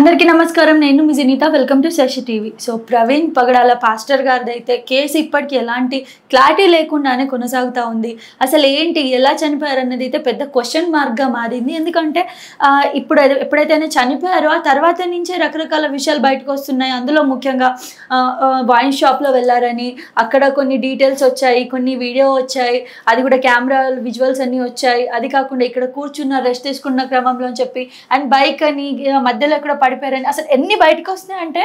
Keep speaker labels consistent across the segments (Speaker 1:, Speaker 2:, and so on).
Speaker 1: అందరికీ నమస్కారం. నేను మీ Janitha. Welcome to Sashi TV. So Praveen Pagadala pastor గారిదైతే కేసు ఇప్పటికీ ఎలాంటి క్లారిటీ లేకుండానే కొనసాగుతూ ఉంది. అసలు ఏంటి, ఎలా చనిపోయారు అన్నది అయితే పెద్ద క్వశ్చన్ మార్క్గా మారింది. ఎందుకంటే ఇప్పుడు ఎప్పుడైతే ఆయన చనిపోయారో ఆ తర్వాత నుంచే రకరకాల విషయాలు బయటకు వస్తున్నాయి. అందులో ముఖ్యంగా వైన్ షాప్లో వెళ్ళారని, అక్కడ కొన్ని డీటెయిల్స్ వచ్చాయి, కొన్ని వీడియో వచ్చాయి, అది కూడా కెమెరా విజువల్స్ అన్నీ వచ్చాయి. అది కాకుండా ఇక్కడ కూర్చున్న రెస్ట్ తీసుకున్న క్రమంలో అని చెప్పి, అండ్ బైక్ అని మధ్యలో ఎక్కడ పడిపోయారని, అసలు ఎన్ని బయటకు వస్తున్నాయంటే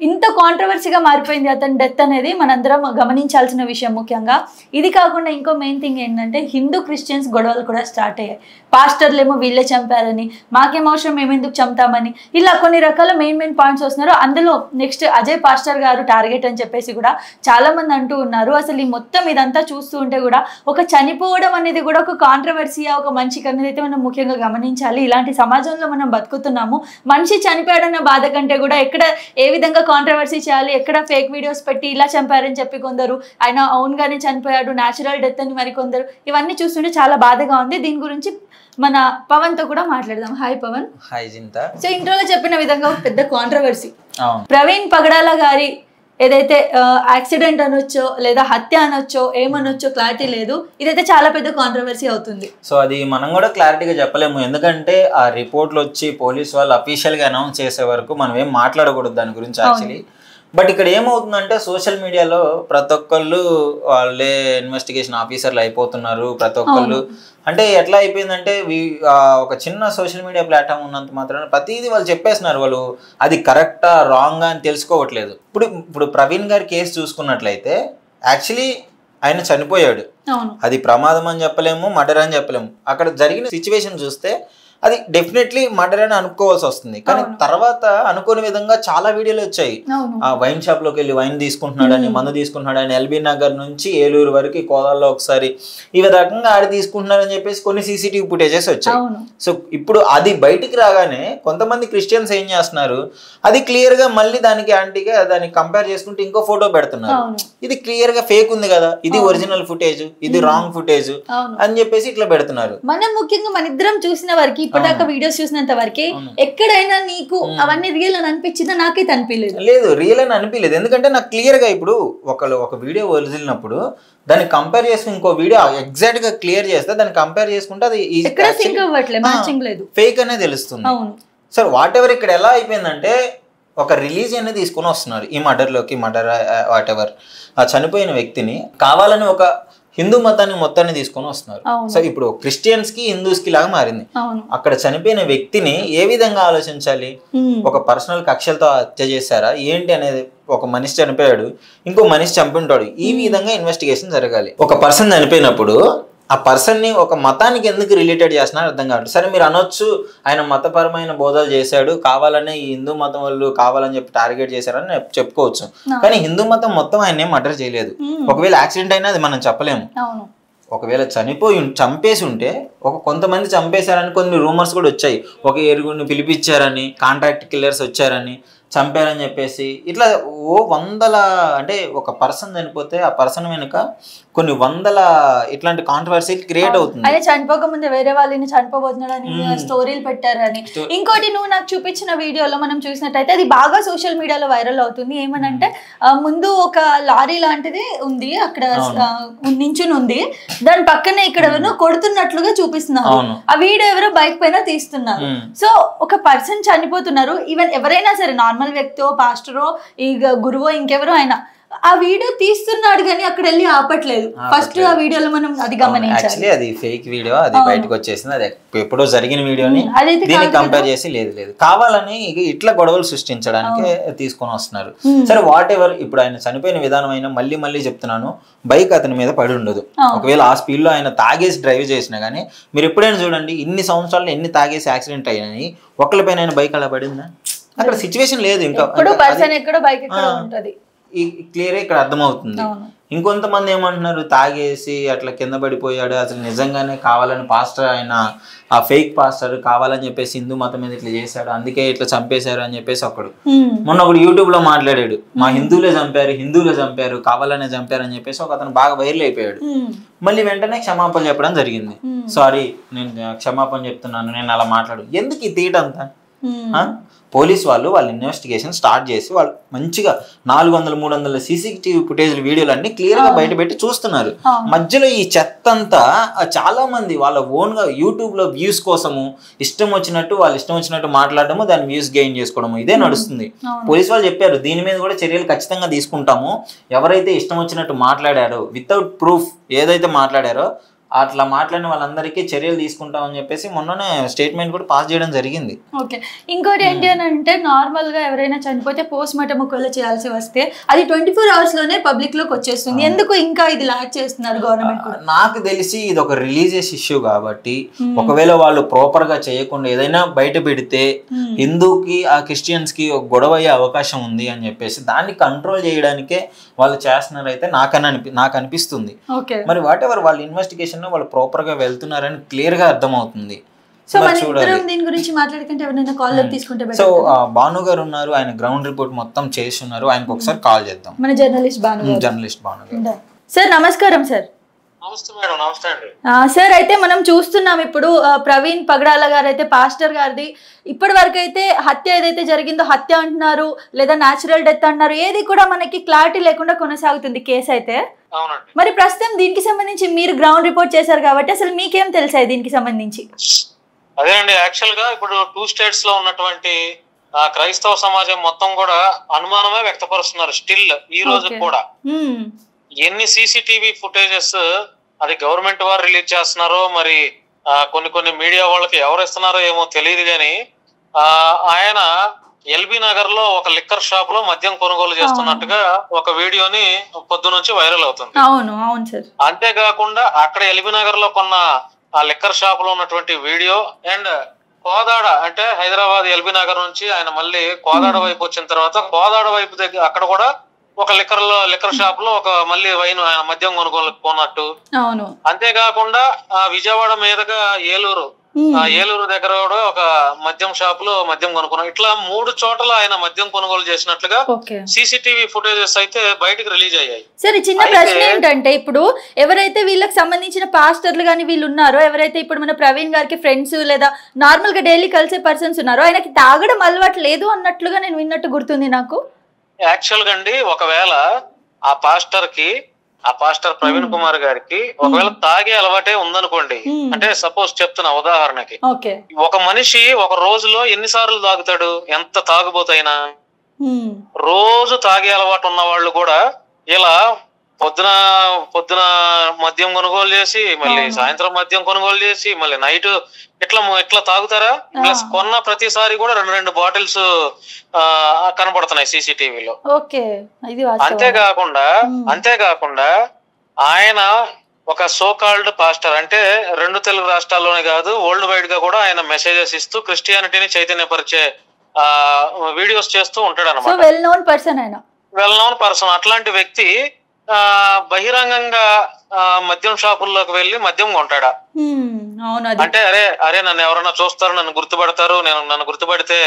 Speaker 1: ఇంత కాంట్రవర్సీగా మారిపోయింది అతని డెత్ అనేది మనందరం గమనించాల్సిన విషయం. ముఖ్యంగా ఇది కాకుండా ఇంకో మెయిన్ థింగ్ ఏంటంటే హిందూ క్రిస్టియన్స్ గొడవలు కూడా స్టార్ట్ అయ్యాయి. పాస్టర్లేమో వీళ్ళే చంపారని, మాకేం అవసరం, మేము ఎందుకు చంపుతామని, ఇలా కొన్ని రకాల మెయిన్ పాయింట్స్ వస్తున్నారు. అందులో నెక్స్ట్ అజయ్ పాస్టర్ గారు టార్గెట్ అని చెప్పేసి కూడా చాలా మంది అంటూ ఉన్నారు. అసలు ఈ మొత్తం ఇదంతా చూస్తూ ఉంటే కూడా ఒక చనిపోవడం అనేది కూడా ఒక కాంట్రవర్సీయా, ఒక మనిషికి అనేది అయితే మనం ముఖ్యంగా గమనించాలి. ఇలాంటి సమాజంలో మనం బతుకుతున్నాము. మనిషి చనిపోయాడన్న బాధ కంటే కూడా ఎక్కడ ఏ విధంగా కాంట్రవర్సీ చేయాలి, ఎక్కడ ఫేక్ వీడియోస్ పెట్టి ఇలా చంపారని చెప్పి కొందరు, ఆయన ఓన్గానే చనిపోయాడు, న్యాచురల్ డెత్ అని మరికొందరు, ఇవన్నీ చూస్తుంటే చాలా బాధగా ఉంది. దీని గురించి మన పవన్ తో కూడా మాట్లాడదాం. Hi Pavan.
Speaker 2: Hi Jintha.
Speaker 1: So ఇంట్రోలో చెప్పిన విధంగా పెద్ద కాంట్రవర్సీ ప్రవీణ్ పగడాల గారి ఏదైతే యాక్సిడెంట్ అనొచ్చో లేదా హత్య అనొచ్చో ఏమనొచ్చో క్లారిటీ లేదు. ఇదైతే చాలా పెద్ద కాంట్రవర్సీ అవుతుంది.
Speaker 2: సో అది మనం కూడా క్లారిటీగా చెప్పలేము, ఎందుకంటే ఆ రిపోర్ట్లు వచ్చి పోలీస్ వాళ్ళు అఫీషియల్గా అనౌన్స్ చేసే వరకు మనం ఏం మాట్లాడకూడదు దాని గురించి యాక్చువల్లీ. బట్ ఇక్కడ ఏమవుతుందంటే సోషల్ మీడియాలో ప్రతి ఒక్కళ్ళు వాళ్ళే ఇన్వెస్టిగేషన్ ఆఫీసర్లు అయిపోతున్నారు. ప్రతి ఒక్కళ్ళు అంటే ఎట్లా అయిపోయిందంటే ఒక చిన్న సోషల్ మీడియా ప్లాట్ఫామ్ ఉన్నంత మాత్రాన ప్రతిదీ వాళ్ళు చెప్పేస్తున్నారు. వాళ్ళు అది కరెక్టా రాంగా అని తెలుసుకోవట్లేదు. ఇప్పుడు ప్రవీణ్ గారి కేసు చూసుకున్నట్లయితే యాక్చువల్లీ ఆయన చనిపోయాడు, అది ప్రమాదం అని చెప్పలేము, మర్డర్ అని చెప్పలేము. అక్కడ జరిగిన సిచ్యువేషన్ చూస్తే అది డెఫినెట్లీ మర్డర్ అని అనుకోవాల్సి వస్తుంది. కానీ తర్వాత అనుకోని విధంగా చాలా వీడియోలు వచ్చాయి. ఆ వైన్ షాప్ లోకి వెళ్ళి వైన్ తీసుకుంటున్నాడని, మందు తీసుకుంటున్నాడని, ఎల్బీ నగర్ నుంచి ఏలూరు వరకు కోదాల్లో ఒకసారి ఈ రకంగా ఆడి తీసుకుంటున్నాడని చెప్పేసి కొన్ని సీసీటీవీ ఫుటేజెస్ వచ్చాయి. సో ఇప్పుడు అది బయటికి రాగానే కొంతమంది క్రిస్టియన్స్ ఏం చేస్తున్నారు, అది క్లియర్ గా మళ్ళీ దానికి యాంటీగా దాన్ని కంపేర్ చేసుకుంటే ఇంకో ఫోటో పెడుతున్నారు. ఇది క్లియర్ గా ఫేక్ ఉంది కదా, ఇది ఒరిజినల్ ఫుటేజ్, ఇది రాంగ్ ఫుటేజ్ అని చెప్పేసి ఇట్లా పెడుతున్నారు.
Speaker 1: మనం ముఖ్యంగా మన ఇద్దరం చూసిన వరకు, ఇప్పటిదాకా వీడియోస్ చూసినంత వరకు ఎక్కడైనా నీకు అవన్నీ రియల్ అని అనిపించిందా? నాకైతే అనిపించలేదు.
Speaker 2: లేదు, రియల్ అని అనిపించలేదు. ఎందుకంటే నాకు క్లియర్ గా ఇప్పుడు ఒక వీడియో వదిలినప్పుడు దాన్ని కంపేర్ చేసుకుని ఇంకో వీడియో ఎగ్జాక్ట్ గా క్లియర్ చేస్తే దాన్ని కంపేర్ చేసుకుంటే అది ఫేక్ అనే తెలుస్తుంది. సార్ వాట్ ఎవర్ ఇక్కడ ఎలా అయిపోయిందంటే ఒక రిలీజియన్ తీసుకుని వస్తున్నారు ఈ మర్డర్లోకి. మర్డర్ వాట్ ఎవర్ ఆ చనిపోయిన వ్యక్తిని కావాలని ఒక హిందూ మతాన్ని మొత్తాన్ని తీసుకొని వస్తున్నారు. సో ఇప్పుడు క్రిస్టియన్స్ కి హిందూస్ కి లాగా మారింది. అక్కడ చనిపోయిన వ్యక్తిని ఏ విధంగా ఆలోచించాలి, ఒక పర్సనల్ కక్షలతో హత్య చేశారా ఏంటి అనేది. ఒక మనిషి చనిపోయాడు, ఇంకో మనిషి చంపుంటాడు, ఈ విధంగా ఇన్వెస్టిగేషన్ జరగాలి. ఒక పర్సన్ చనిపోయినప్పుడు ఆ పర్సన్ని ఒక మతానికి ఎందుకు రిలేటెడ్ చేస్తున్నారు అర్థం కాదు. సరే మీరు అనొచ్చు ఆయన మతపరమైన బోధలు చేశాడు, కావాలనే ఈ హిందూ మతం వాళ్ళు కావాలని చెప్పి టార్గెట్ చేశారని చెప్పుకోవచ్చు. కానీ హిందూ మతం మొత్తం ఆయన మర్డర్ చేయలేదు. ఒకవేళ యాక్సిడెంట్ అయినా అది మనం చెప్పలేము. ఒకవేళ చంపేసి ఉంటే కొంతమంది చంపేశారని కొన్ని రూమర్స్ కూడా వచ్చాయి. ఒక ఏరుగుడిని పిలిపించారని, కాంట్రాక్ట్ కిల్లర్స్ వచ్చారని, చంపారని చెప్పేసి ఇట్లా వందల, అంటే ఒక పర్సన్ చనిపోతే ఆ పర్సన్ వెనుక కొన్ని వందల ఇట్లాంటి కాంట్రవర్సీ క్రియేట్ అవుతుంది.
Speaker 1: అదే చనిపోక ముందు వేరే వాళ్ళని చనిపోబోతున్నాడని స్టోరీలు పెట్టారని. ఇంకోటి నువ్వు నాకు చూపించిన వీడియోలో మనం చూసినట్టయితే అది బాగా సోషల్ మీడియాలో వైరల్ అవుతుంది. ఏమనంటే ముందు ఒక లారీ లాంటిది ఉంది, అక్కడ నించుని ఉంది, దాని పక్కనే ఇక్కడ కొడుతున్నట్లుగా చూపిస్తున్నారు. ఆ వీడియో ఎవరో బైక్ పైన తీస్తున్నారు. సో ఒక పర్సన్ చనిపోతున్నారు, ఈవెన్ ఎవరైనా సరే నార్మల్ వ్యక్తో, పాస్టరో, ఈ గురువో, ఇంకెవరో అయినా ఆ వీడియో తీస్తున్నాడు కానీ అక్కడ వెళ్ళి ఆపట్లేదు. ఫస్ట్ ఆ వీడియోలో మనం అది గమనించాలి.
Speaker 2: అది ఫేక్ వీడియో, అది బయటకు వచ్చేసింది. అది ఎప్పుడో జరిగిన వీడియోని దీన్ని కంపేర్ చేసి లేదు కావాలని ఇట్లా గొడవలు సృష్టించడానికి తీసుకొని వస్తున్నారు. సరే వాట్ ఎవర్, ఇప్పుడు ఆయన చనిపోయిన విధానం అయినా మళ్ళీ చెప్తున్నాను, బైక్ అతని మీద పడి ఉండదు. ఒకవేళ ఆ స్పీడ్ లో ఆయన తాగేసి డ్రైవ్ చేసినా గానీ, మీరు ఎప్పుడైనా చూడండి ఇన్ని సంవత్సరాలు ఎన్ని తాగేసి యాక్సిడెంట్ అయినాయి, ఒకళ్ళపైన బైక్ అలా పడిందా? అక్కడ సిచ్యువేషన్ లేదు. ఇంకా క్లియర్ ఇక్కడ అర్థమవుతుంది. ఇంకొంతమంది ఏమంటున్నారు, తాగేసి అట్లా కింద పడిపోయాడు, అసలు నిజంగానే కావాలని పాస్టర్ ఆయన ఆ ఫేక్ పాస్టర్ కావాలని చెప్పేసి హిందూ మతం మీద ఇట్లా చేశాడు, అందుకే ఇట్లా చంపేశారు అని చెప్పేసి మొన్న ఒకడు యూట్యూబ్ లో మాట్లాడాడు, మా హిందువులే చంపారు కావాలనే చంపారు అని చెప్పేసి అతను బాగా వైరల్ అయిపోయాడు. మళ్ళీ వెంటనే క్షమాపణ చెప్పడం జరిగింది. సారీ నేను క్షమాపణ చెప్తున్నాను, నేను అలా మాట్లాడు. ఎందుకు ఈ తీట అంతా? పోలీస్ వాళ్ళు ఇన్వెస్టిగేషన్ స్టార్ట్ చేసి వాళ్ళు మంచిగా 400-300 CCTV ఫుటేజ్ వీడియోలు అన్ని క్లియర్ గా బయట పెట్టి చూస్తున్నారు. మధ్యలో ఈ చెత్త అంతా చాలా మంది వాళ్ళ ఓన్ గా యూట్యూబ్ లో వ్యూస్ కోసము ఇష్టం వచ్చినట్టు మాట్లాడడము, దాని వ్యూస్ గెయిన్ చేసుకోవడము ఇదే నడుస్తుంది. పోలీస్ వాళ్ళు చెప్పారు దీని మీద కూడా చర్యలు ఖచ్చితంగా తీసుకుంటాము. ఎవరైతే ఇష్టం వచ్చినట్టు మాట్లాడారో వితౌట్ ప్రూఫ్ ఏదైతే మాట్లాడారో అట్లా మాట్లాడిన వాళ్ళందరికీ చర్యలు తీసుకుంటామని చెప్పేసి మొన్ననే స్టేట్మెంట్ కూడా పాస్ చేయడం జరిగింది.
Speaker 1: ఓకే, ఇంకోటి ఏంటి అని అంటే నార్మల్ గా ఎవరైనా చనిపోతే పోస్ట్ మార్టం ఒకవేళ చేయాల్సి వస్తే అది 24 hours లోనే పబ్లిక్ లోకి వచ్చేస్తుంది. ఎందుకు ఇంకా ఇది లాక్ చేస్తున్నారు గవర్నమెంట్?
Speaker 2: నాకు తెలిసి ఇది ఒక రిలీజియస్ ఇష్యూ కాబట్టి ఒకవేళ వాళ్ళు ప్రాపర్ గా చేయకుండా ఏదైనా బయట పెడితే హిందూకి ఆ క్రిస్టియన్స్ కి ఒక గొడవ అయ్యే అవకాశం ఉంది అని చెప్పేసి దాన్ని కంట్రోల్ చేయడానికే వాళ్ళు చేస్తున్నారు అయితే నాకు అనిపిస్తుంది. మరి వాట్ ఎవర్ వాళ్ళ ఇన్వెస్టిగేషన్ వాళ్ళు ప్రాపర్ గా వెళ్తున్నారని క్లియర్ గా అర్థమవుతుంది.
Speaker 1: సో దీని గురించి మాట్లాడుకుంటే ఎవరైనా కాల్ తీసుకుంటే
Speaker 2: సో భాను గారు ఉన్నారు, ఆయన గ్రౌండ్ రిపోర్ట్ మొత్తం చేస్తున్నారు, ఆయనకు ఒకసారి కాల్ చేద్దాం.
Speaker 1: మన జర్నలిస్ట్ భాను గారు. సార్ నమస్కారం సార్. సార్ అయితే మనం చూస్తున్నాం ఇప్పుడు ప్రవీణ్ పగడాల గారు అయితే పాస్టర్ గారిది ఇప్పటి వరకు అయితే హత్య ఏదైతే జరిగిందో హత్య అంటున్నారు లేదా న్యాచురల్ డెత్ అంటున్నారు, ఏది కూడా మనకి క్లారిటీ లేకుండా కొనసాగుతుంది కేసు అయితే. మరి ప్రస్తుతం దీనికి సంబంధించి మీరు గ్రౌండ్ రిపోర్ట్ చేశారు కాబట్టి అసలు మీకేం తెలుసాయి దీనికి సంబంధించి?
Speaker 3: అదేనండి, యాక్చువల్ గా ఇప్పుడు 2 states లో ఉన్నటువంటి క్రైస్తవ సమాజం మొత్తం కూడా అనుమానమే వ్యక్తపరుస్తున్నారు స్టిల్ ఈ రోజు కూడా. ఎన్ని CCTV ఫుటేజెస్ అది గవర్నమెంట్ వారు రిలీజ్ చేస్తున్నారో మరి కొన్ని మీడియా వాళ్ళకి ఎవరు ఇస్తున్నారో ఏమో తెలియదు కానీ ఆయన ఎల్బీ నగర్ లో ఒక లిక్కర్ షాప్ లో మద్యం కొనుగోలు చేస్తున్నట్టుగా ఒక వీడియోని పొద్దు నుంచి వైరల్ అవుతుంది. అంతేకాకుండా అక్కడ ఎల్బీ నగర్ లో కొన్న ఆ లిక్కర్ షాప్ లో ఉన్నటువంటి వీడియో అండ్ కోదాడ అంటే హైదరాబాద్ ఎల్బీ నగర్ నుంచి ఆయన మళ్ళీ కోదాడ వైపు వచ్చిన తర్వాత కోదాడ వైపు దగ్గర అక్కడ కూడా ఒక లిక్కర్ షాప్ లో ఒక మళ్ళీ వైన్ ఆయన మద్యం కొనుగోలు కొన్నట్టు. అంతేకాకుండా విజయవాడ మీదుగా ఏలూరు దగ్గర కూడా ఒక మద్యం షాప్ లో మద్యం కొనుక్కున్నాం. ఇట్లా 3 చోట్ల ఆయన మద్యం కొనుగోలు చేసినట్లుగా CCTV ఫుటేజెస్ అయితే బయటకు రిలీజ్ అయ్యాయి.
Speaker 1: సరే, చిన్న ప్రశ్న ఏంటంటే ఇప్పుడు ఎవరైతే వీళ్ళకి సంబంధించిన పాస్టర్లు కానీ వీళ్ళు ఉన్నారో, ఎవరైతే ఇప్పుడు మన ప్రవీణ్ గారికి ఫ్రెండ్స్ లేదా నార్మల్ గా డైలీ కలిసే పర్సన్స్ ఉన్నారో, ఆయనకి తాగడం అలవాటు లేదు అన్నట్లుగా నేను విన్నట్టు గుర్తుంది నాకు.
Speaker 3: యాక్చువల్ గా అండి, ఒకవేళ ఆ పాస్టర్ ప్రవీణ్ కుమార్ గారికి ఒకవేళ తాగే అలవాటే ఉందనుకోండి, అంటే సపోజ్ చెప్తున్నా ఉదాహరణకి, ఒక మనిషి ఒక రోజులో ఎన్నిసార్లు తాగుతాడు? ఎంత తాగుబోతైనా రోజు తాగే అలవాటు ఉన్న వాళ్ళు కూడా ఇలా పొద్దున మద్యం కొనుగోలు చేసి మళ్ళీ సాయంత్రం మద్యం కొనుగోలు చేసి మళ్ళీ నైట్ ఇట్లా తాగుతారా? ప్లస్ కొన్న ప్రతిసారి కూడా 2 బాటిల్స్ కనబడుతున్నాయి CCTVలో. అంతేకాకుండా ఆయన ఒక సోకాల్డ్ పాస్టర్, అంటే 2 తెలుగు రాష్ట్రాల్లోనే కాదు వరల్డ్ వైడ్ గా కూడా ఆయన మెసేజెస్ ఇస్తూ క్రిస్టియానిటీని చైతన్యపరిచే వీడియోస్ చేస్తూ ఉంటాడు అనమాట. Well known person. అట్లాంటి వ్యక్తి బహిరంగంగా మద్యం షాపుల్లోకి వెళ్ళి మద్యం కొంటాడా? అంటే అరే నన్ను ఎవరైనా చూస్తారు, నన్ను గుర్తుపడతారు, నన్ను గుర్తుపడితే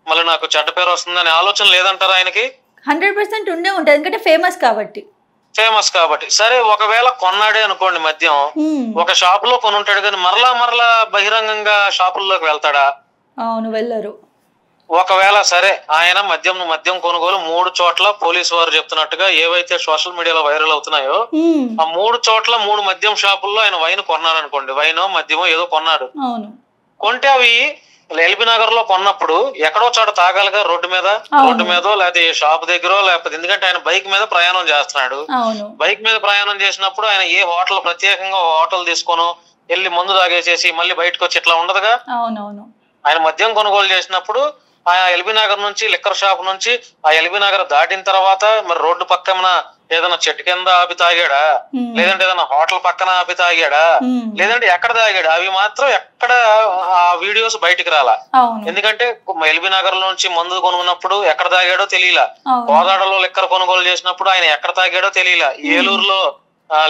Speaker 3: మళ్ళీ నాకు చెడ్డ పేరు వస్తుందనే ఆలోచన లేదంటారా ఆయనకి?
Speaker 1: 100% ఉండే ఉంటుంది, ఎందుకంటే ఫేమస్ కాబట్టి. సరే, ఒకవేళ కొన్నాడే అనుకోండి మద్యం, ఒక షాప్ లో కొని ఉంటాడు కానీ మరలా బహిరంగంగా షాపుల్లోకి వెళ్తాడా? వెళ్ళరు.
Speaker 3: ఒకవేళ సరే ఆయన మద్యం కొనుగోలు 3 చోట్ల పోలీసు వారు చెప్తున్నట్టుగా ఏవైతే సోషల్ మీడియాలో వైరల్ అవుతున్నాయో ఆ 3 చోట్ల 3 మద్యం షాపుల్లో ఆయన వైన్ కొన్నాడు అనుకోండి, వైనో మద్యమో ఏదో కొన్నాడు. కొంటే అవి ఎల్బీ నగర్ లో కొన్నప్పుడు ఎక్కడో చోట తాగాలిగా, రోడ్డు మీదో లేకపోతే షాప్ దగ్గర, లేకపోతే ఎందుకంటే ఆయన బైక్ మీద ప్రయాణం చేస్తున్నాడు. బైక్ మీద ప్రయాణం చేసినప్పుడు ఆయన ఏ ప్రత్యేకంగా హోటల్ తీసుకొని వెళ్ళి మందు తాగేసేసి మళ్ళీ బయటకు వచ్చి ఇట్లా ఉండదుగా. ఆయన మద్యం కొనుగోలు చేసినప్పుడు ఆ ఎల్బీ నగర్ నుంచి లిక్కర్ షాప్ నుంచి ఆ ఎల్బీ నగర్ దాటిన తర్వాత మరి రోడ్డు పక్కన ఏదైనా చెట్టు కింద ఆపి తాగాడా, లేదంటే ఏదైనా హోటల్ పక్కన ఆపి తాగాడా, లేదంటే ఎక్కడ తాగాడా, అవి మాత్రం ఎక్కడ ఆ వీడియోస్ బయటికి రాలా. ఎందుకంటే ఎల్బీ నగర్ నుంచి మందు కొనుక్కున్నప్పుడు ఎక్కడ తాగాడో తెలియలా, కోదాడలో లిక్కర్ కొనుగోలు చేసినప్పుడు ఆయన ఎక్కడ తాగాడో తెలియలా, ఏలూరులో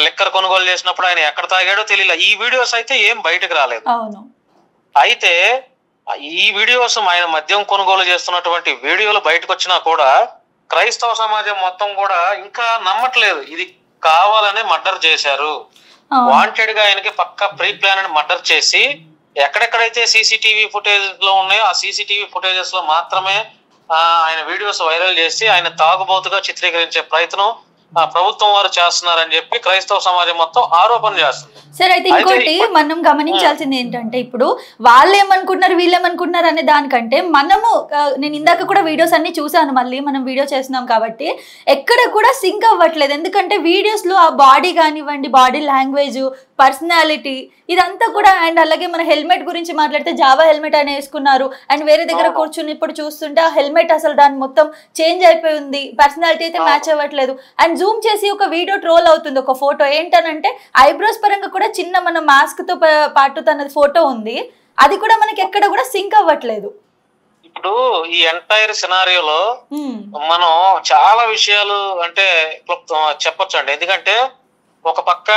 Speaker 3: లిక్కర్ కొనుగోలు చేసినప్పుడు ఆయన ఎక్కడ తాగాడో తెలియలా. ఈ వీడియోస్ అయితే ఏం బయటకు రాలేదు. అయితే ఈ వీడియోస్ ఆయన మద్యం కొనుగోలు చేస్తున్నటువంటి వీడియోలు బయటకు వచ్చినా కూడా క్రైస్తవ సమాజం మొత్తం కూడా ఇంకా నమ్మట్లేదు, ఇది కావాలనే మర్డర్ చేశారు, వాంటెడ్ గా ఆయనకి పక్కా ప్రీ ప్లాన్ మర్డర్ చేసి ఎక్కడెక్కడైతే సీసీటీవీ ఫుటేజ్ లో ఉన్నాయో ఆ సీసీటీవీ ఫుటేజెస్ లో మాత్రమే ఆయన వీడియోస్ వైరల్ చేసి ఆయన తాగుబోతుగా చిత్రీకరించే ప్రయత్నం ప్రభుత్వం వారు చేస్తున్నారని చెప్పి క్రైస్తవ సమాజం మొత్తం ఆరోపణ చేస్తుంది.
Speaker 1: సరే, అయితే ఇంకోటి మనం గమనించాల్సింది ఏంటంటే, ఇప్పుడు వాళ్ళు ఏమనుకుంటున్నారు వీళ్ళు ఏమనుకుంటున్నారు అనే దానికంటే నేను ఇందాక కూడా వీడియోస్ అన్ని చూసాను, మళ్ళీ మనం వీడియో చేస్తున్నాం కాబట్టి ఎక్కడ కూడా సింక్ అవ్వట్లేదు. ఎందుకంటే వీడియోస్ లో ఆ బాడీ కానివ్వండి, బాడీ లాంగ్వేజ్, పర్సనాలిటీ ఇదంతా కూడా, అండ్ అలాగే మన హెల్మెట్ గురించి మాట్లాడితే జావా హెల్మెట్ అని వేసుకున్నారు, అండ్ వేరే దగ్గర కూర్చుని ఇప్పుడు చూస్తుంటే ఆ హెల్మెట్ అసలు దాని మొత్తం చేంజ్ అయిపోయింది, పర్సనాలిటీ అయితే మ్యాచ్ అవ్వట్లేదు. అండ్ జూమ్ చేసి ఒక వీడియో ట్రోల్ అవుతుంది, ఒక ఫోటో ఏంటనంటే ఐబ్రోస్ పరంగా కూడా చిన్న మన మాస్క్ తో పాటు తన ఫోటో ఉంది, అది కూడా మనకి ఎక్కడ కూడా సింక్ అవ్వట్లేదు.
Speaker 3: ఇప్పుడు ఈ ఎంటైర్ సినారియోలో మనం చాలా విషయాలు అంటే చెప్పొచ్చు అండి. ఎందుకంటే ఒక పక్క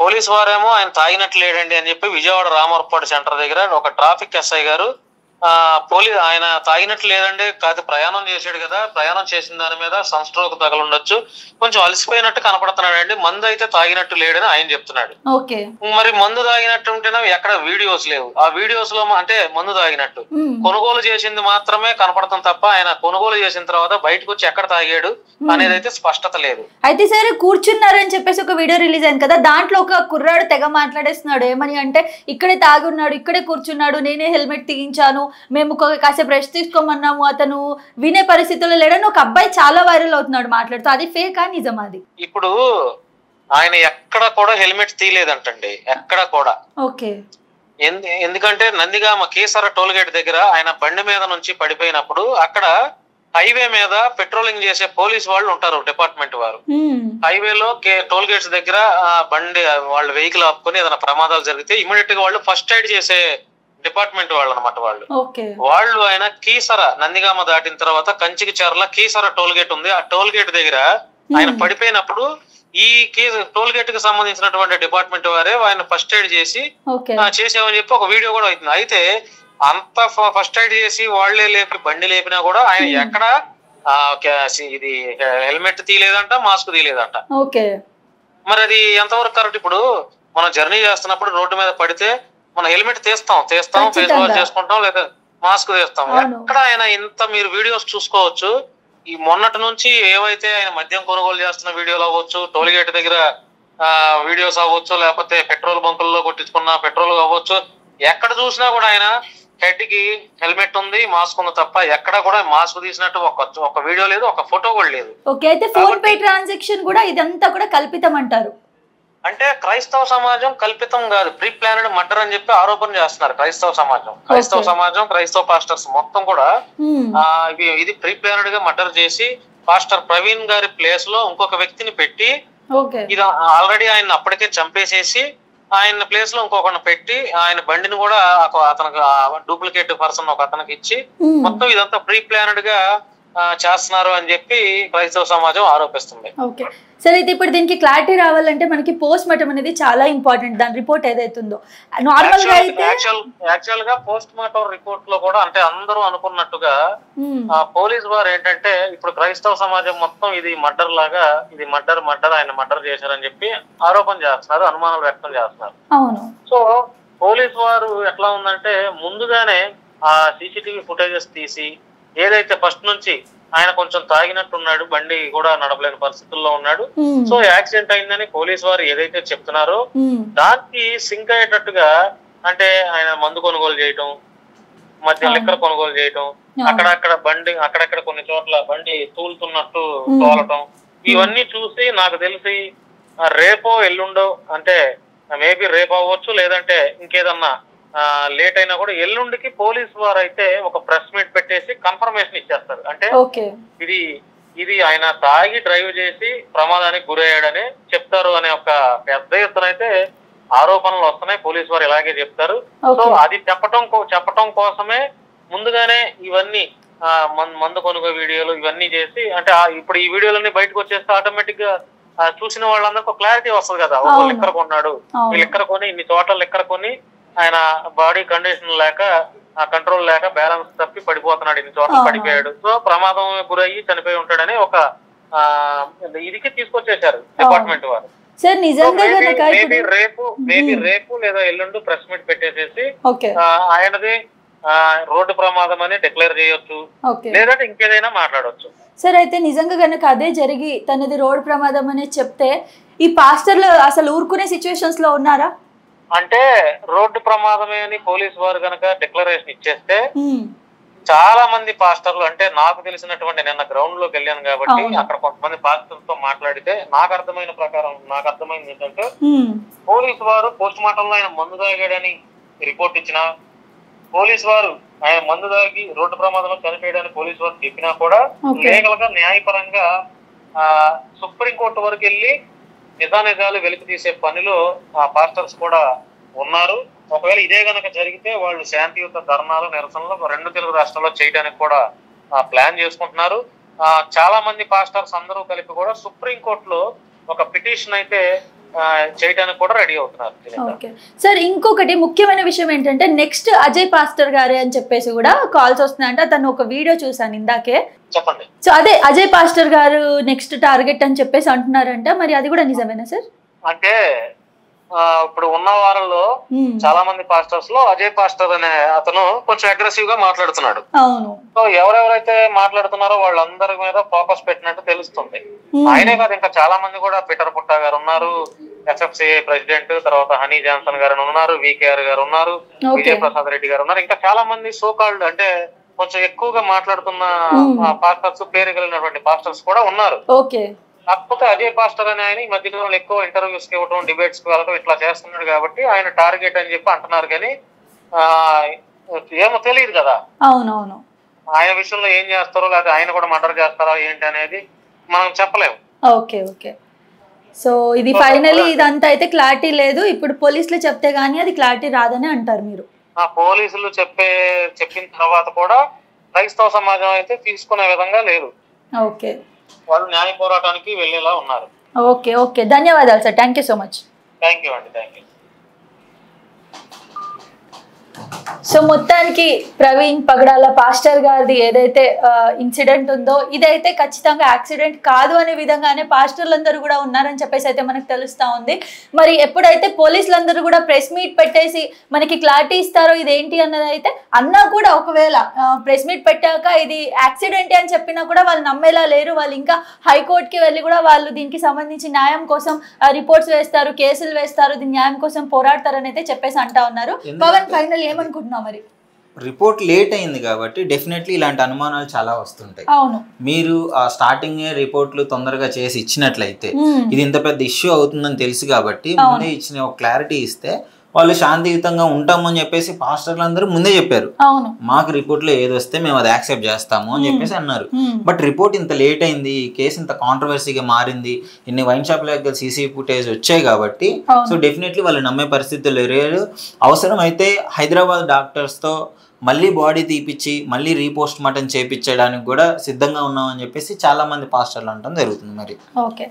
Speaker 3: పోలీసు వారేమో ఆయన తాగినట్లు లేడండి అని చెప్పి విజయవాడ రామవరపాడు సెంటర్ దగ్గర ఒక ట్రాఫిక్ ఎస్ఐ గారు ఆయన తాగినట్లు లేదండి, కాదు ప్రయాణం చేశాడు కదా, ప్రయాణం చేసిన దాని మీద సన్ స్ట్రోక్ తగలుండొచ్చు, కొంచెం అలసిపోయినట్టు కనపడుతున్నాడు అండి, మందు అయితే తాగినట్టు లేడని ఆయన చెప్తున్నాడు. మరి మందు తాగినట్టు ఉంటేనే ఎక్కడ వీడియోస్ లేవు, ఆ వీడియోస్ లో అంటే మందు తాగినట్టు కొనుగోలు చేసింది మాత్రమే కనపడుతుంది తప్ప ఆయన కొనుగోలు చేసిన తర్వాత బయటకు వచ్చి ఎక్కడ తాగాడు అనేది అయితే స్పష్టత లేదు.
Speaker 1: అయితే సరే కూర్చున్నారని చెప్పేసి ఒక వీడియో రిలీజ్ అయింది కదా, దాంట్లో ఒక కుర్రాడు తెగ మాట్లాడేస్తున్నాడు, ఏమని అంటే ఇక్కడే తాగి ఉన్నాడు, ఇక్కడే కూర్చున్నాడు, నేనే హెల్మెట్ తీయించాను, మేము కాసేపు రెస్ట్ తీసుకోమన్నాము, అతను వినే పరిస్థితుల్లో లేడని ఒక అబ్బాయి చాలా వైరల్ అవుతున్నాడు మాట్లాడుతూ. అది ఫేక్ ఆ నిజం? అది
Speaker 3: ఇప్పుడు ఆయన ఎక్కడ కూడా హెల్మెట్ తీయలేదంటండి, ఎక్కడ కూడా.
Speaker 1: ఓకే.
Speaker 3: ఎందుకంటే నందిగామ కేసర టోల్ గేట్ దగ్గర ఆయన బండి మీద నుంచి పడిపోయినప్పుడు అక్కడ హైవే మీద పెట్రోలింగ్ చేసే పోలీస్ వాళ్ళు ఉంటారు, డిపార్ట్మెంట్ వారు. హైవేలో టోల్ గేట్స్ దగ్గర బండి వాళ్ళు వెహికల్ ఆపుకొని ఏదైనా ప్రమాదాలు జరిగితే ఇమీడియట్ గా వాళ్ళు ఫస్ట్ ఎయిడ్ చేసే డిపార్ట్మెంట్ వాళ్ళు అనమాట. వాళ్ళు ఆయన కీసర నందిగామ దాటిన తర్వాత కంచికి చేరల కీసర టోల్ గేట్ ఉంది, ఆ టోల్ గేట్ దగ్గర ఆయన పడిపోయినప్పుడు ఈ టోల్ గేట్ కి సంబంధించినటువంటి డిపార్ట్మెంట్ వారే ఆయన ఫస్ట్ ఎయిడ్ చేసి చేసామని చెప్పి ఒక వీడియో కూడా అవుతుంది. అయితే అంత ఫస్ట్ ఎయిడ్ చేసి వాళ్లే బండి లేపినా కూడా ఆయన ఎక్కడ ఇది హెల్మెట్ తీయలేదంట, మాస్క్ తీయలేదంట. మరి అది ఎంతవరకు కరెక్ట్? ఇప్పుడు మనం జర్నీ చేస్తున్నప్పుడు రోడ్డు మీద పడితే మనం హెల్మెట్ తీస్తాం, ఫేస్ వాష్ చేసుకుంటాం, లేదా మాస్క్ తీస్తాం. ఎక్కడ ఆయన ఇంత మీరు వీడియోస్ చూసుకోవచ్చు. ఈ మొన్నటి నుంచి ఏవైతే ఆయన మద్యం కొనుగోలు చేస్తున్న వీడియోలు అవ్వచ్చు, టోల్ గేట్ దగ్గర వీడియోస్ అవ్వచ్చు, లేకపోతే పెట్రోల్ బంకుల్లో కొట్టించుకున్న పెట్రోల్ అవ్వచ్చు, ఎక్కడ చూసినా కూడా ఆయన హెడ్ కి హెల్మెట్ ఉంది, మాస్క్ ఉంది తప్ప ఎక్కడ కూడా మాస్క్ తీసినట్టు ఒక వీడియో లేదు, ఒక ఫోటో కూడా లేదు.
Speaker 1: ఓకే. అయితే ఫోన్ పే ట్రాన్సాక్షన్ కూడా ఇదంతా కూడా కల్పితం అంటారు.
Speaker 3: అంటే క్రైస్తవ సమాజం కల్పితం కాదు, ప్రీ ప్లానెడ్ మర్డర్ అని చెప్పి ఆరోపణ చేస్తున్నారు క్రైస్తవ సమాజం, క్రైస్తవ పాస్టర్స్ మొత్తం కూడా ఇది ప్రీ ప్లానెడ్ గా మర్డర్ చేసి పాస్టర్ ప్రవీణ్ గారి ప్లేస్ లో ఇంకొక వ్యక్తిని పెట్టి ఇది ఆల్రెడీ ఆయన అప్పటికే చంపేసేసి ఆయన ప్లేస్ లో ఇంకొకరిని పెట్టి ఆయన బండిని కూడా అతనికి డూప్లికేట్ పర్సన్ ఒక అతనికి ఇచ్చి మొత్తం ఇదంతా ప్రీ ప్లానెడ్ గా చేస్తున్నారు అని చెప్పి క్రైస్తవ సమాజం ఆరోపిస్తుంది.
Speaker 1: ఓకే. సరే, అయితే ఇప్పుడు దీనికి క్లారిటీ రావాలంటే మనకి పోస్ట్ మార్టం అనేది చాలా ఇంపార్టెంట్. దాని రిపోర్ట్ ఏదైతుందో నార్మల్ గా అయితే
Speaker 3: యాక్చువల్ గా పోస్ట్ మార్టం రిపోర్ట్ లో కూడా అంటే అందరూ అనుకున్నట్టుగా పోలీస్ వారు ఏంటంటే ఇప్పుడు క్రైస్తవ సమాజం మొత్తం ఇది మర్డర్ లాగా, ఇది మర్డర్ ఆయన మర్డర్ చేశారని చెప్పి ఆరోపణ చేస్తున్నారు, అనుమానాలు వ్యక్తం చేస్తున్నారు.
Speaker 1: అవును.
Speaker 3: సో పోలీస్ వారు ఎట్లా ఉందంటే ముందుగానే ఆ సీసీటీవీ ఫుటేజెస్ తీసి ఏదైతే ఫస్ట్ నుంచి ఆయన కొంచెం తాగినట్టున్నాడు, బండి కూడా నడపలేని పరిస్థితుల్లో ఉన్నాడు, సో యాక్సిడెంట్ అయిందని పోలీసు వారు ఏదైతే చెప్తున్నారో దానికి సింక్ అయ్యేటట్టుగా అంటే ఆయన మందు కొనుగోలు చేయటం, మధ్య లిక్కర్ కొనుగోలు చేయటం, అక్కడక్కడ కొన్ని చోట్ల బండి తూలుతున్నట్టు తోలటం, ఇవన్నీ చూసి నాకు తెలిసి రేపో ఎల్లుండో అంటే మేబీ రేపు అవ్వచ్చు, లేదంటే ఇంకేదన్నా లేట్ అయినా కూడా ఎల్లుండికి పోలీసు వారు అయితే ఒక ప్రెస్ మీట్ పెట్టేసి కన్ఫర్మేషన్ ఇచ్చేస్తారు. అంటే ఇది ఆయన తాగి డ్రైవ్ చేసి ప్రమాదానికి గురయ్యాడని చెప్తారు అనే ఒక పెద్ద ఎత్తున అయితే ఆరోపణలు వస్తున్నాయి. పోలీసు వారు ఇలాగే చెప్తారు. సో అది చెప్పటం కోసమే ముందుగానే ఇవన్నీ మందు కొనుగోలు వీడియోలు ఇవన్నీ చేసి అంటే ఇప్పుడు ఈ వీడియోలన్నీ బయటకు వచ్చేస్తే ఆటోమేటిక్ గా చూసిన వాళ్ళందరికీ ఒక క్లారిటీ వస్తుంది కదా, లిక్కర్ కొన్నాడు, ఈ లిక్కర్ కొని ఇన్ని చోట్ల లిక్కర్ కొని ఆయన బాడీ కండిషన్ లేక కంట్రోల్ లేక బ్యాలెన్స్ తప్పి పడిపోతున్నాడు, ఇన్ని చోట్ల పడిపోయాడు, సో ప్రమాదం గురయ్యి చనిపోయి ఉంటాడని ఒక ఇదికి తీసుకొచ్చేసారు డిపార్ట్మెంట్ వారు.
Speaker 1: సార్ నిజంగా
Speaker 3: మేబీ రేపు లేదా ఎల్లుండి ప్రెస్ మీట్ పెట్టేసేసి ఆయనది రోడ్డు ప్రమాదం అని డిక్లేర్ చేయొచ్చు, లేదంటే ఇంకేదైనా మాట్లాడవచ్చు.
Speaker 1: సార్ అయితే నిజంగా కనుక అదే జరిగి తనది రోడ్డు ప్రమాదం అని చెప్తే ఈ పాస్టర్లు అసలు ఊరుకునే సిచ్యువేషన్స్ లో ఉన్నారా?
Speaker 3: అంటే రోడ్డు ప్రమాదమే అని పోలీసు వారు కనుక డిక్లరేషన్ ఇచ్చేస్తే చాలా మంది పాస్టర్లు, అంటే నాకు తెలిసినటువంటి నిన్న గ్రౌండ్ లోకి వెళ్ళాను కాబట్టి అక్కడ కొంతమంది పాస్టర్లతో మాట్లాడితే నాకు అర్థమైంది ఏంటంటే పోలీసు వారు పోస్ట్ మార్టం లో ఆయన మందు తాగాడని రిపోర్ట్ ఇచ్చినా, పోలీసు వారు ఆయన మందు తాగి రోడ్డు ప్రమాదంలో చనిపోయాడని పోలీసు వారు చెప్పినా కూడా లీగల్ గా న్యాయపరంగా సుప్రీంకోర్టు వరకు వెళ్ళి నిజానిజాలు వెలికి తీసే పనిలో ఆ పాస్టర్స్ కూడా ఉన్నారు. ఒకవేళ ఇదే గనక జరిగితే వాళ్ళు శాంతియుత ధర్నాలు నిరసనలు 2 తెలుగు రాష్ట్రాల్లో చేయడానికి కూడా ప్లాన్ చేసుకుంటున్నారు. చాలా మంది పాస్టర్స్ అందరూ కలిపి కూడా సుప్రీంకోర్టులో ఒక పిటిషన్ అయితే చేయడానికి కూడా రెడీ అవుతున్నారు.
Speaker 1: సార్ ఇంకొకటి ముఖ్యమైన విషయం ఏంటంటే నెక్స్ట్ అజయ్ పాస్టర్ గారే అని చెప్పేసి కూడా కాల్స్ వస్తున్నాయంటే తను ఒక వీడియో చూసాను ఇందాకే.
Speaker 3: చెప్పండి.
Speaker 1: సో అదే అజయ్ పాస్టర్ గారు నెక్స్ట్ టార్గెట్ అని చెప్పేసి అంటున్నారంట, మరి అది కూడా నిజమేనా సార్?
Speaker 3: అంటే ఇప్పుడు ఉన్న వారంలో చాలా మంది పాస్టర్స్ లో అజయ్ పాస్టర్ అనే అతను కొంచెం అగ్రెసివ్ గా మాట్లాడుతున్నాడు. సో ఎవరెవరైతే మాట్లాడుతున్నారో వాళ్ళందరి మీద ఫోకస్ పెట్టినట్టు తెలుస్తుంది. ఆయనే కాదు ఇంకా చాలా మంది కూడా, పీటర్ పుట్టా గారు ఉన్నారు, ఎస్ఎఫ్సిఐ ప్రెసిడెంట్, తర్వాత హనీ జాన్సన్ గారు ఉన్నారు, వికేఆర్ గారు ఉన్నారు, విజయ ప్రసాద్ రెడ్డి గారు ఉన్నారు, ఇంకా చాలా మంది సోకాల్డ్ అంటే కొంచెం ఎక్కువగా మాట్లాడుతున్న పాస్టర్స్, పేరు కలిగినటువంటి పాస్టర్స్ కూడా ఉన్నారు. కాకపోతే అజయ్ పాస్టర్ అని ఆయన ఈ మధ్యకాలంలో ఎక్కువ ఇంటర్వ్యూస్ కి ఇవ్వడం, డిబేట్స్ కి వెళ్ళడం ఇట్లా చేస్తున్నాడు కాబట్టి ఆయన టార్గెట్ అని చెప్పి అంటున్నారు. కానీ ఏమో తెలియదు కదా
Speaker 1: అవునవును
Speaker 3: ఆయన విషయంలో ఏం చేస్తారో, లేదా ఆయన కూడా మర్డర్ చేస్తారో ఏంటి అనేది మనం చెప్పలేము.
Speaker 1: ఓకే ఓకే సో ఇది ఫైనలీ ఇదంతా అయితే క్లారిటీ లేదు. ఇప్పుడు పోలీసులు చెప్తే గానీ అది క్లారిటీ రాదని అంటారు మీరు?
Speaker 3: పోలీసులు చెప్పిన తర్వాత కూడా క్రైస్తవ సమాజం అయితే తీసుకునే విధంగా లేదు.
Speaker 1: ఓకే,
Speaker 3: వాళ్ళు న్యాయ పోరాటానికి వెళ్ళేలా ఉన్నారు.
Speaker 1: ఓకే ఓకే ధన్యవాదాలు sir, thank you so much.
Speaker 3: Thank you అండి, థ్యాంక్ యూ.
Speaker 1: సో మొత్తానికి ప్రవీణ్ పగడాల పాస్టర్ గారిది ఏదైతే ఇన్సిడెంట్ ఉందో ఇదైతే ఖచ్చితంగా యాక్సిడెంట్ కాదు అనే విధంగానే పాస్టర్లందరూ కూడా ఉన్నారని చెప్పేసి అయితే మనకు తెలుస్తూ ఉంది. మరి ఎప్పుడైతే పోలీసులందరూ కూడా ప్రెస్ మీట్ పెట్టేసి మనకి క్లారిటీ ఇస్తారో ఇదేంటి అన్నది అయితే అన్నా కూడా, ఒకవేళ ప్రెస్ మీట్ పెట్టాక ఇది యాక్సిడెంట్ అని చెప్పినా కూడా వాళ్ళు నమ్మేలా లేరు. వాళ్ళు ఇంకా హైకోర్టుకి వెళ్ళి కూడా వాళ్ళు దీనికి సంబంధించి న్యాయం కోసం రిపోర్ట్స్ వేస్తారు, కేసులు వేస్తారు, దీని న్యాయం కోసం పోరాడతారని అయితే చెప్పేసి అంటా ఉన్నారు. పవన్ ఫైనల్ ఏమనుకుంటున్నారు?
Speaker 2: రిపోర్ట్ లేట్ అయింది కాబట్టి డెఫినెట్లీ ఇలాంటి అనుమానాలు చాలా వస్తుంటాయి. మీరు ఆ స్టార్టింగ్ రిపోర్ట్లు తొందరగా చేసి ఇచ్చినట్లయితే ఇది ఇంత పెద్ద ఇష్యూ అవుతుందని తెలుసు కాబట్టి ముందే ఇచ్చిన ఒక క్లారిటీ ఇస్తే వాళ్ళు శాంతియుతంగా ఉంటామని చెప్పేసి పాస్టర్లు ముందే చెప్పారు. మాకు రిపోర్ట్లో ఏది వస్తే మేము అది యాక్సెప్ట్ చేస్తాము అని చెప్పేసి అన్నారు. బట్ రిపోర్ట్ ఇంత లేట్ అయింది, ఈ కేసు ఇంత కాంట్రవర్సీగా మారింది, ఇన్ని వైన్ షాప్ దగ్గర సీసీ ఫుటేజ్ వచ్చాయి కాబట్టి సో డెఫినెట్లీ వాళ్ళు నమ్మే పరిస్థితులు లేరు. అవసరం అయితే హైదరాబాద్ డాక్టర్స్తో మళ్ళీ బాడీ తీపిచ్చి మళ్ళీ రీపోస్ట్ మార్టం చేయించడానికి కూడా సిద్ధంగా ఉన్నామని చెప్పేసి చాలా మంది పాస్టర్లు అంటాం జరుగుతుంది. మరి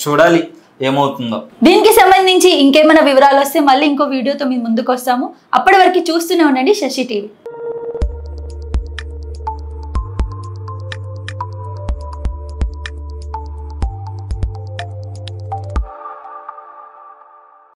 Speaker 2: చూడాలి ఏమవుతుందో.
Speaker 1: దీనికి సంబంధించి ఇంకేమైనా వివరాలు వస్తే మళ్ళీ ఇంకో వీడియోతో మీ ముందుకు వస్తాము. అప్పటి వరకు చూస్తూనే ఉండండి శశి టీవీ.